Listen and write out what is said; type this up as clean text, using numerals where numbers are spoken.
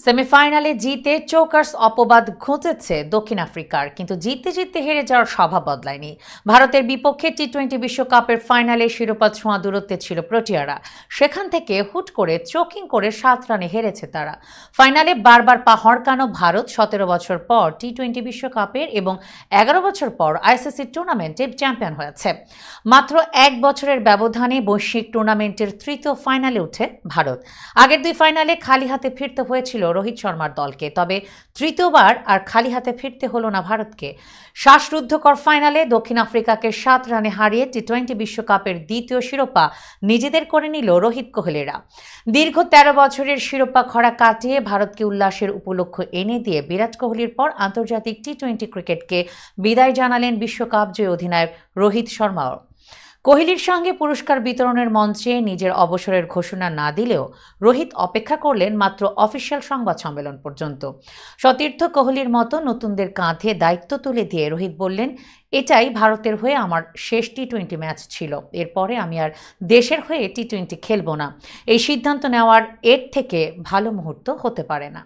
সেমিফাইনালে জিতে চোকার্স অপবাদ ঘটেছে দক্ষিণ আফ্রিকার, কিন্তু জিততে জিততে হেরে যাওয়ার স্বভাব বদলায়নি। ভারতের বিপক্ষে টি-20 বিশ্বকাপের ফাইনালে শিরোপা ছোঁয়া দূরত্বে ছিল প্রোটিয়ারা। সেখান থেকে হুট করে চোকিং করে 7 রানে হেরেছে তারা। ফাইনালে বারবার পা হড়কানো ভারত 17 বছর পর টি-20 বিশ্বকাপের এবং 11 বছর পর আইসিসি টুর্নামেন্টে চ্যাম্পিয়ন হয়েছে। মাত্র 1 বছরের ব্যবধানে বৈশ্বিক টুর্নামেন্টের তৃতীয় ফাইনালে উঠে ভারত। আগের 2 ফাইনালে খালি হাতে ফিরতে হয়েছিল রোহিত শর্মার দলকে, তবে তৃতীয়বার আর খালি হাতে ফিরতে হলো না ভারতকে। শ্বাসরুদ্ধকর ফাইনালে দক্ষিণ আফ্রিকাকে 7 রানে হারিয়ে টি-20 বিশ্বকাপের দ্বিতীয় শিরোপা নিজেদের করে নিল রোহিত কোহলিরা। দীর্ঘ 13 বছরের শিরোপা খরা কাটিয়ে ভারতকে উল্লাসের উপলক্ষ এনে দিয়ে বিরাট কোহলির পর আন্তর্জাতিক টি-20 ক্রিকেটকে বিদায় জানালেন বিশ্বকাপ জয়ী অধিনায়ক রোহিত শর্মাও। কোহলির সঙ্গে পুরস্কার বিতরণের মঞ্চে নিজের অবসরের ঘোষণা না দিলেও রোহিত অপেক্ষা করলেন মাত্র অফিসিয়াল সংবাদ সম্মেলন পর্যন্ত। সতীর্থ কোহলির মতো নতুনদের কাঁধে দায়িত্ব তুলে দিয়ে রোহিত বললেন, এটাই ভারতের হয়ে আমার শেষ টি-20 ম্যাচ ছিল। এরপরে আমি আর দেশের হয়ে টি-20 খেলব না। এই সিদ্ধান্ত নেওয়ার এর থেকে ভালো মুহূর্ত হতে পারে না।